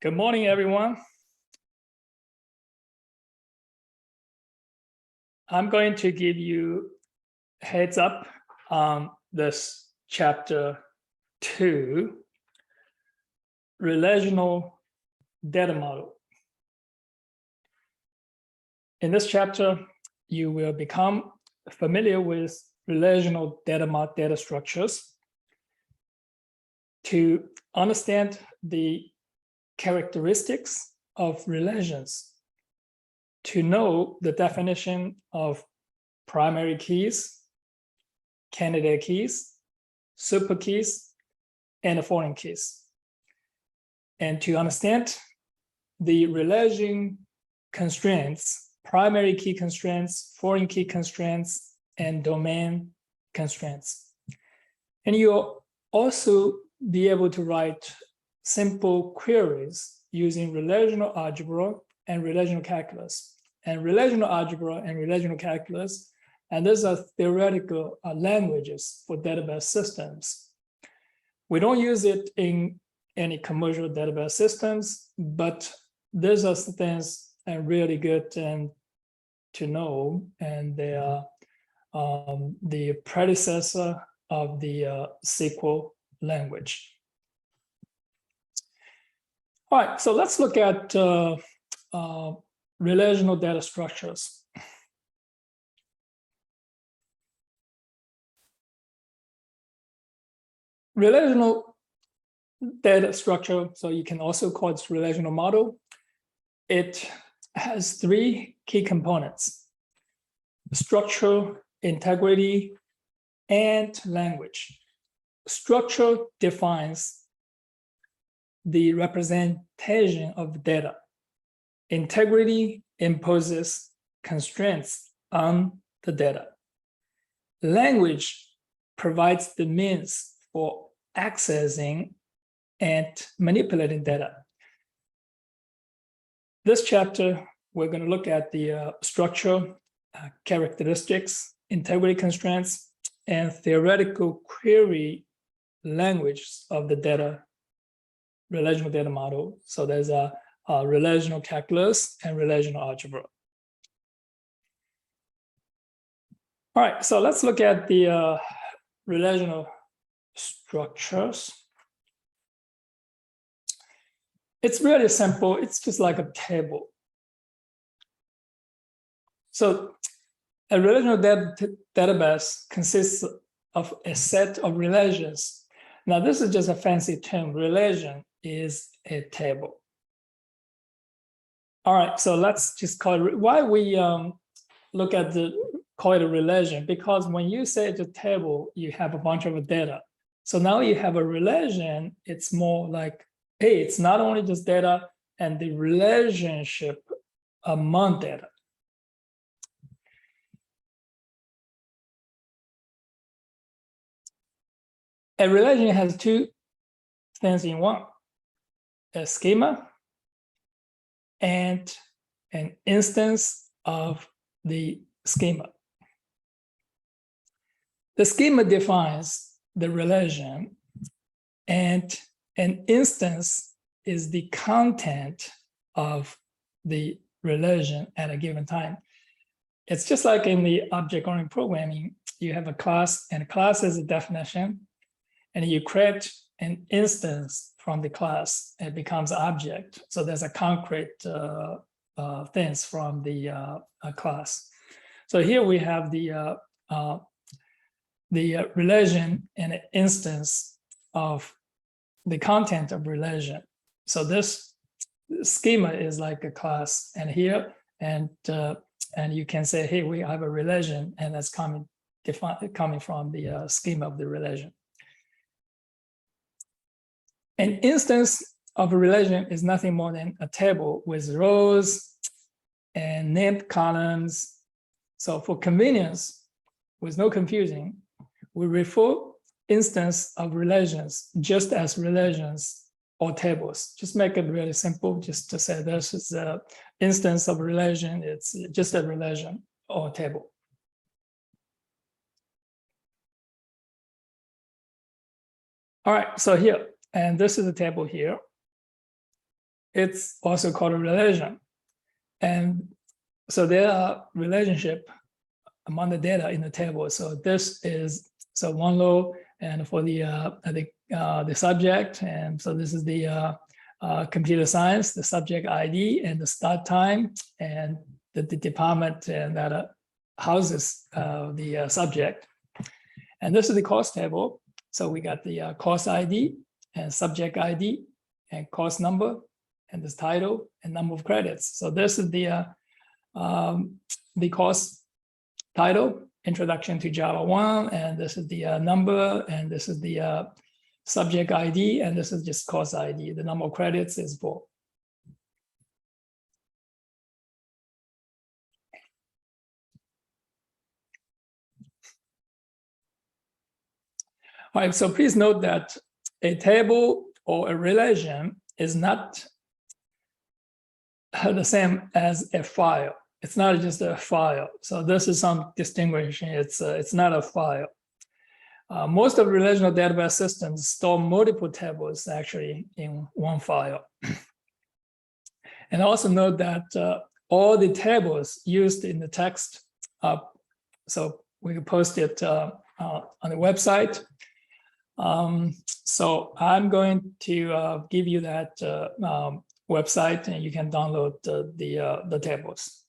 Good morning, everyone. I'm going to give you a heads up on this chapter 2, relational data model. In this chapter, you will become familiar with relational data structures. To understand the characteristics of relations, to know the definition of primary keys, candidate keys, super keys, and foreign keys. And to understand the relation constraints, primary key constraints, foreign key constraints, and domain constraints. And you'll also be able to write simple queries using relational algebra and relational calculus. And relational algebra and relational calculus, and those are theoretical languages for database systems. We don't use it in any commercial database systems, but these are things are really good and to know, and they are the predecessor of the SQL language. All right, so let's look at relational data structures. Relational data structure, so you can also call it relational model. It has 3 key components: structure, integrity, and language. Structure defines the representation of data. Integrity imposes constraints on the data. Language provides the means for accessing and manipulating data. This chapter, we're going to look at the structure, characteristics, integrity constraints, and theoretical query language of the data, relational data model. So there's a relational calculus and relational algebra. All right, so let's look at the relational structures. It's really simple. It's just like a table. So a relational database consists of a set of relations. Now, this is just a fancy term. Relation is a table. All right, so let's just call it, why we look at call it a relation, because when you say it's a table, you have a bunch of data. So now you have a relation, it's more like, hey, it's not only just data and the relationship among data. A relation has 2 things in one: a schema and an instance of the schema. The schema defines the relation, and an instance is the content of the relation at a given time. It's just like in the object-oriented programming, you have a class, and a class is a definition, and you create an instance from the class, it becomes an object. So there's a concrete things from the class. So here we have the relation and an instance of the content of relation. So this schema is like a class, and here, and you can say, hey, we have a relation, and that's coming from the schema of the relation. An instance of a relation is nothing more than a table with rows and named columns. So for convenience, with no confusing, we refer instance of relations just as relations or tables. Just make it really simple, just to say this is an instance of a relation, it's just a relation or table. All right, so here, and this is the table here. it's also called a relation. And so there are relationship among the data in the table. So this is one row, and for the the subject, and so this is the computer science, the subject ID and the start time, and the department and that houses the subject. And this is the course table. So we got the course ID and subject ID and course number and this title and number of credits. So this is the course title, Introduction to Java 1, and this is the number, and this is the subject ID, and this is just course ID. The number of credits is 4. All right, so please note that a table or a relation is not the same as a file. It's not just a file. So this is some distinguishing. It's not a file. Most of relational database systems store multiple tables actually in one file. And also note that all the tables used in the text, so we can post it on the website. So I'm going to give you that website, and you can download the tables.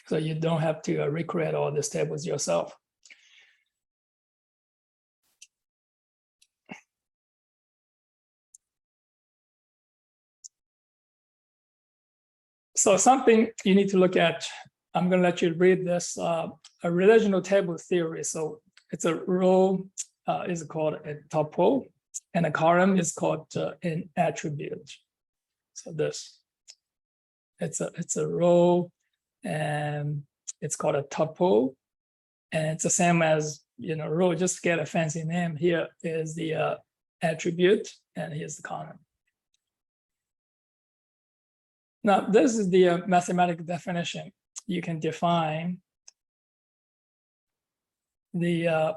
So you don't have to recreate all these tables yourself. So something you need to look at, I'm going to let you read this, a relational table theory. So it's a row is called a tuple, and a column is called an attribute. So this, it's a row, and it's called a tuple, and it's the same as, row, just to get a fancy name. Here is the attribute, and here's the column. Now, this is the mathematical definition. You can define the,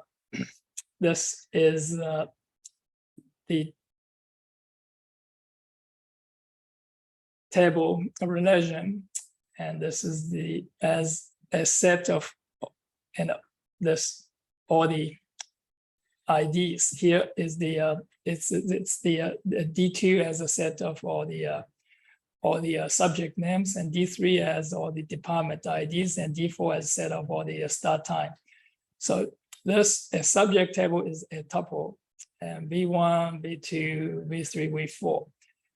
this is the table of relation, and this is the as a set of, this all the IDs. Here is the it's the D2 as a set of all the subject names, and D3 as all the department IDs, and D4 as a set of all the start time. So this a subject table is a tuple, and V1, V2, V3,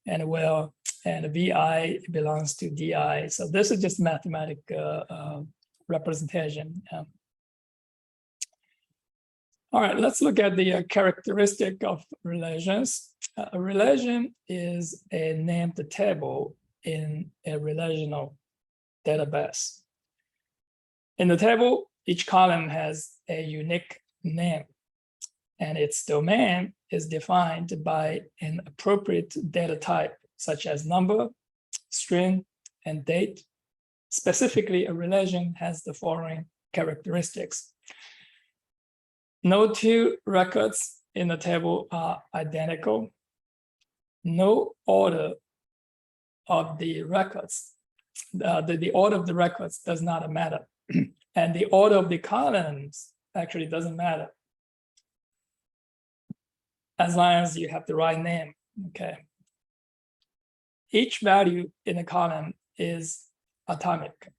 V4, and VI belongs to DI. So this is just mathematical representation. All right, let's look at the characteristic of relations. A relation is a named table in a relational database. In the table, each column has a unique name, and its domain is defined by an appropriate data type, such as number, string, and date. Specifically, a relation has the following characteristics. No two records in the table are identical. No order of the records, the order of the records does not matter. And the order of the columns actually doesn't matter, as long as you have the right name, okay? Each value in a column is atomic,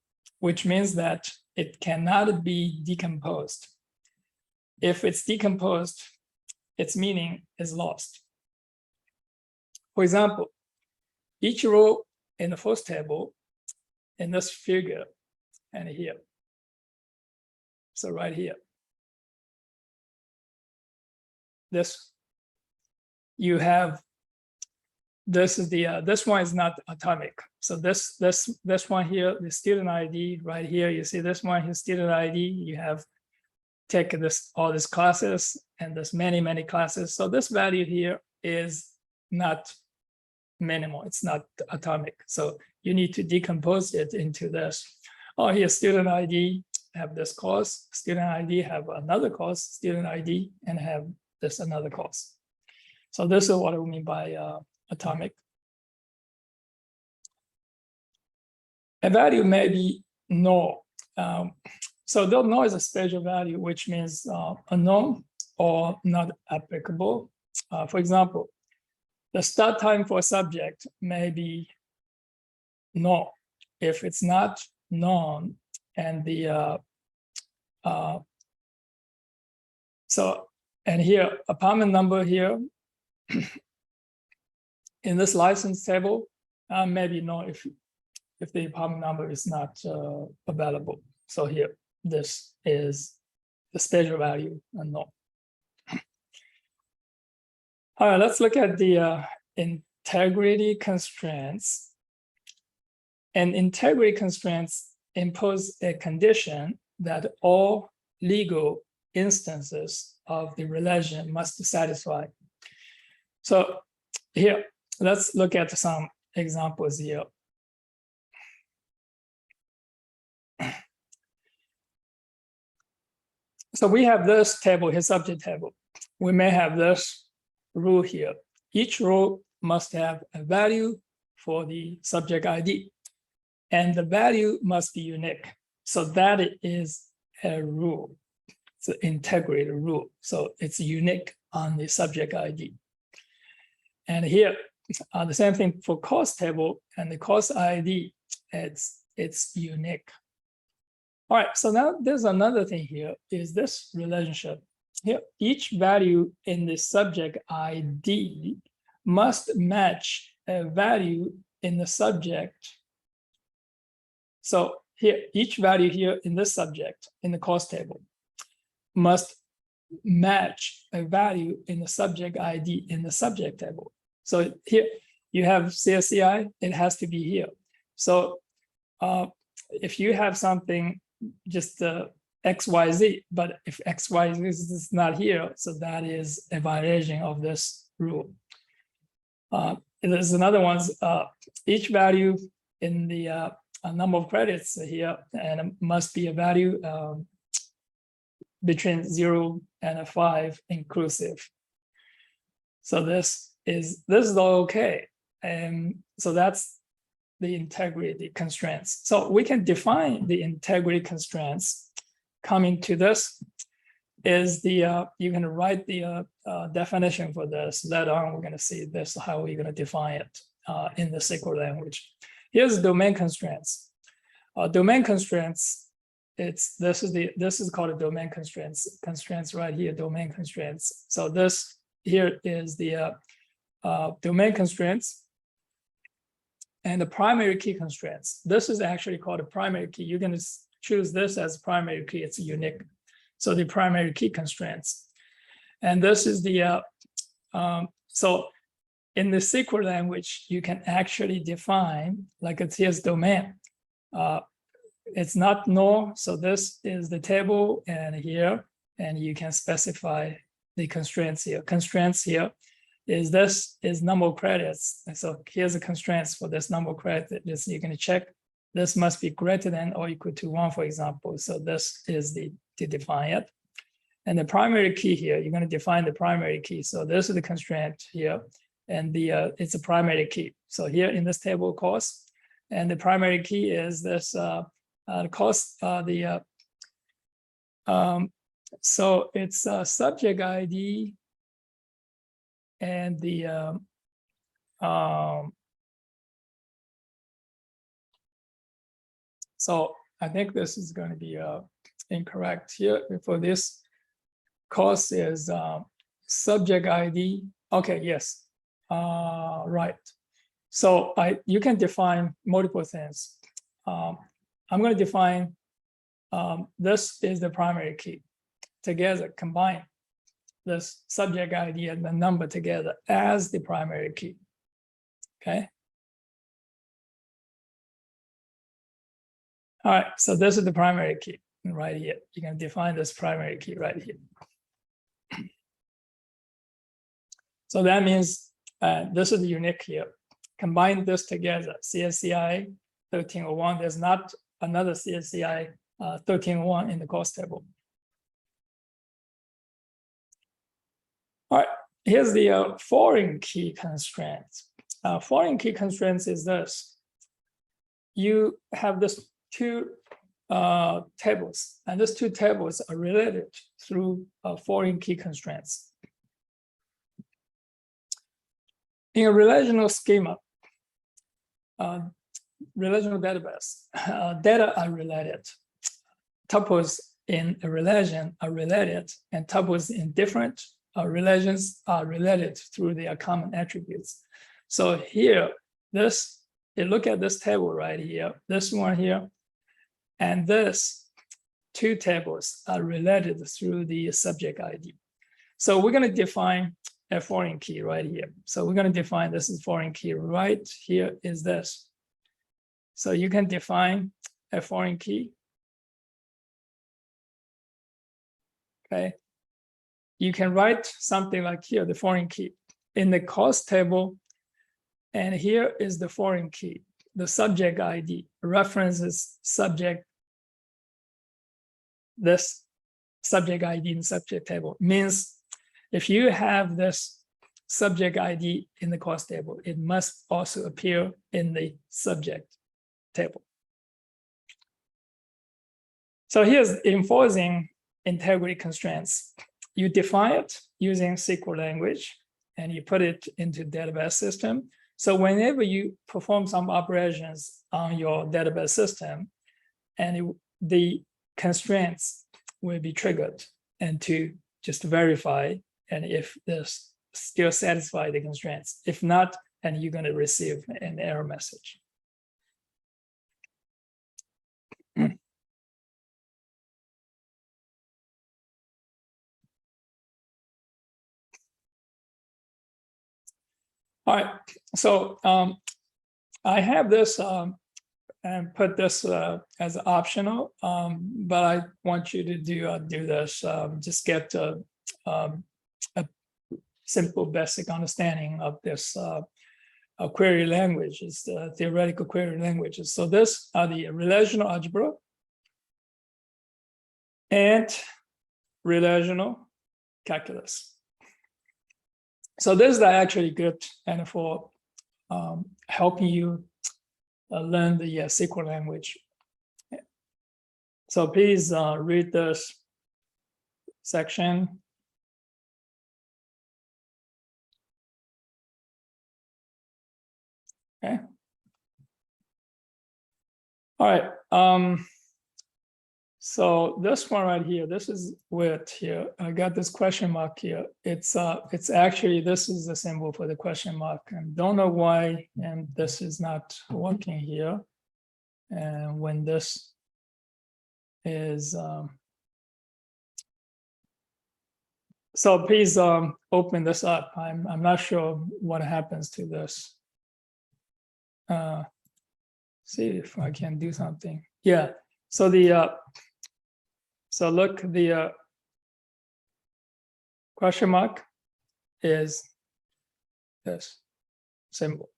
which means that it cannot be decomposed. If it's decomposed, its meaning is lost. For example, each row in the first table in this figure and here. So right here, this, you have, this is the, this one is not atomic. So this one here, the student ID right here, you see this one here, student ID, you have taken this, all these classes and there's many classes. So this value here is not minimal, it's not atomic. So you need to decompose it into this. Oh, here, student ID have this course, student ID have another course, student ID, and have this another course. So this is what we mean by atomic. a value may be null. So the null is a special value, which means unknown or not applicable. For example, the start time for a subject may be null if it's not known, and the and here apartment number here in this license table maybe null if the apartment number is not available. So here this is the special value unknown. All right, let's look at the integrity constraints. And integrity constraints impose a condition that all legal instances of the relation must satisfy. So here, let's look at some examples here. So we have this table, his subject table. We may have this rule here. Each rule must have a value for the subject ID, and the value must be unique. So that is a rule. It's an integrated rule. So it's unique on the subject ID. And here, the same thing for cost table and the cost ID, it's unique. All right, so now there's another thing here, is this relationship. Here, each value in the subject ID must match a value in the subject. So here, each value here in this subject, in the cost table, must match a value in the subject ID in the subject table. So here, you have CSCI, it has to be here. So if you have something, just XYZ, but if XYZ is not here, so that is a violation of this rule. There's another one, each value in the number of credits here, and it must be a value between 0 and 5 inclusive. So this is all okay. And so that's the integrity constraints. So we can define the integrity constraints. Coming to this is the, you can write the definition for this. Later on, we're gonna see this, how we're gonna define it in the SQL language. Here's domain constraints. Domain constraints, this is called a domain constraints right here, domain constraints. So this here is the domain constraints and the primary key constraints. This is actually called a primary key. You're going to choose this as primary key, it's unique. So the primary key constraints. And this is the, so in the SQL language, you can actually define, like it's here's domain. It's not null, so this is the table and here, and you can specify the constraints here. Constraints here is this is number of credits. And so here's the constraints for this number of credits. You're going to check this must be greater than or equal to 1, for example. So this is to define it. And the primary key here, you're going to define the primary key. So this is the constraint here, and the it's a primary key. So here in this table cost, and the primary key is this cost so it's subject ID and the so I think this is going to be incorrect here. For this cost is subject ID. Okay, yes, right. So you can define multiple things. I'm going to define this is the primary key. Together, combine this subject ID and the number together as the primary key. Okay. All right, so this is the primary key right here. You can define this primary key right here. So that means this is unique here. Combine this together, CSCI 1301. There's not another CSCI 1301 in the cost table. All right, here's the foreign key constraints. Foreign key constraints is this. you have this two tables, and these two tables are related through foreign key constraints. In a relational schema, relational database, data are related. Tuples in a relation are related, and tuples in different relations are related through their common attributes. So here, you look at this table right here, this one here, and this two tables are related through the subject ID. So we're going to define a foreign key right here. So we're going to define this is foreign key right here is this. So you can define a foreign key. Okay. You can write something like here, the foreign key in the cost table. And here is the foreign key, the subject ID references subject, this subject ID in subject table means if you have this subject ID in the cost table, it must also appear in the subject table. So here's enforcing integrity constraints. You define it using SQL language and you put it into database system. So whenever you perform some operations on your database system, and the constraints will be triggered and to just verify and if this still satisfy the constraints. If not, then you're going to receive an error message. All right, so I have this and put this as optional, but I want you to do this. Just get a simple basic understanding of this query languages, the theoretical query languages. So this are the relational algebra and relational calculus. So this is actually good and for helping you learn the SQL language. So please read this section. Okay. All right. So this one right here, this is weird here. I got this question mark here. It's actually, this is the symbol for the question mark, and don't know why, and this is not working here. And when this is, so please open this up. I'm not sure what happens to this. See if I can do something. Yeah. So the so look, the question mark is this symbol.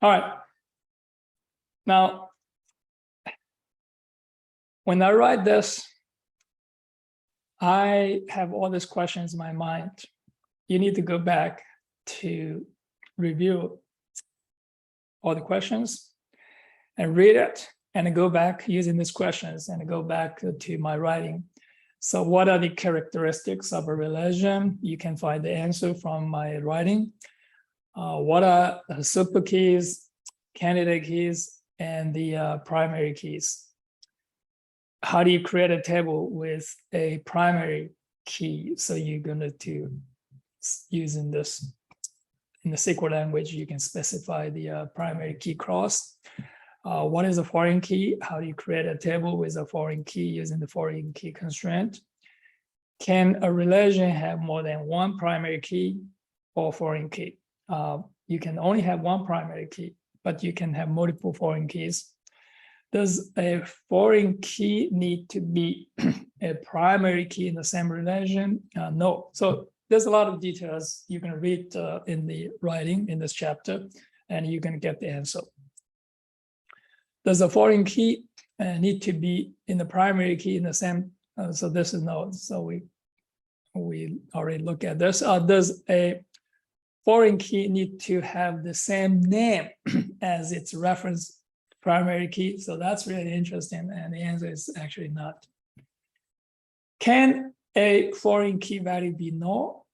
All right. Now, when I write this, I have all these questions in my mind. You need to go back to review all the questions and read it and go back using these questions and go back to my writing. So what are the characteristics of a relation? You can find the answer from my writing. What are super keys, candidate keys, and the primary keys? How do you create a table with a primary key? So you're going to using this in the SQL language, you can specify the primary key cross. What is a foreign key? How do you create a table with a foreign key using the foreign key constraint? Can a relation have more than one primary key or foreign key? You can only have one primary key, but you can have multiple foreign keys. Does a foreign key need to be a primary key in the same relation? No. So there's a lot of details you can read in the writing in this chapter, and you can get the answer. Does a foreign key need to be in the primary key in the same. So this is no. So we already look at this. Does a foreign key need to have the same name as its reference primary key? So that's really interesting, and the answer is actually not. Can a foreign key value be null?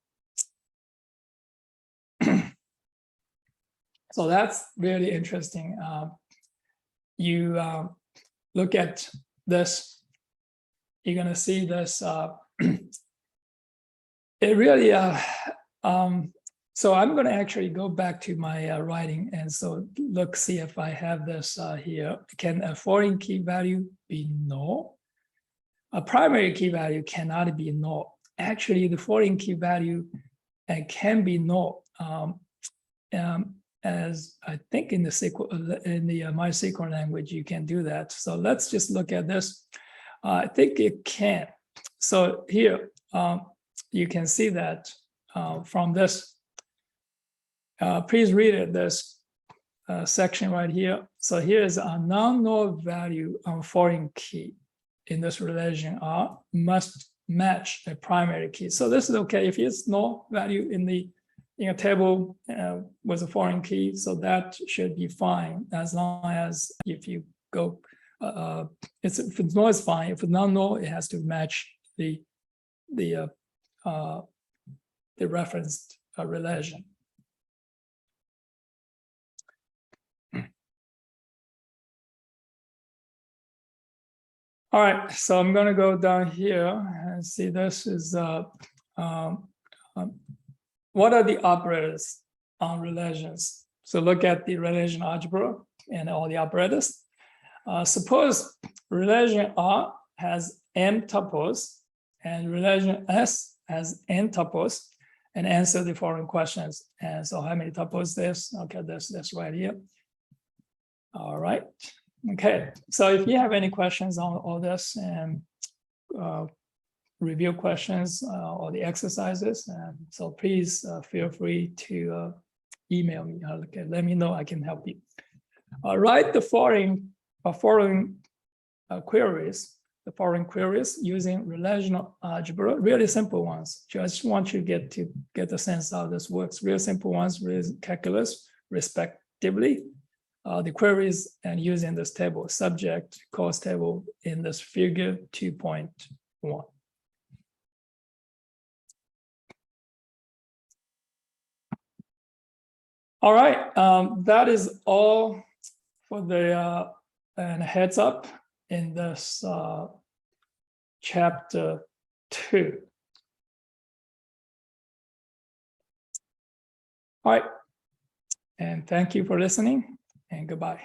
So that's really interesting. You look at this, you're going to see this. It really, so I'm going to actually go back to my writing and so see if I have this here. Can a foreign key value be null? A primary key value cannot be null. Actually, the foreign key value can be null. As I think in the MySQL language, you can do that. So let's just look at this. I think it can. So here, you can see that from this. Please read it, this section right here. So here is a non-null value on foreign key in this relation R must match a primary key. So this is okay if it's null value in the table with a foreign key, so that should be fine as long as if you go, if it's null, it's fine. If it's not null, it has to match the referenced relation. All right, so I'm going to go down here and see this is what are the operators on relations? So look at the relation algebra and all the operators. Suppose relation R has m tuples and relation S has n tuples, and answer the following questions. And so how many tuples this? Okay, this right here. All right. Okay, so if you have any questions on all this and review questions or the exercises, so please feel free to email me. Let me know, I can help you. Write the following queries, using relational algebra, really simple ones. Just want you to get the sense how this works. Real simple ones with calculus, respectively. The queries and using this table, subject cost table in this figure 2.1. All right, that is all for the and heads up in this chapter 2. All right, and thank you for listening, and goodbye.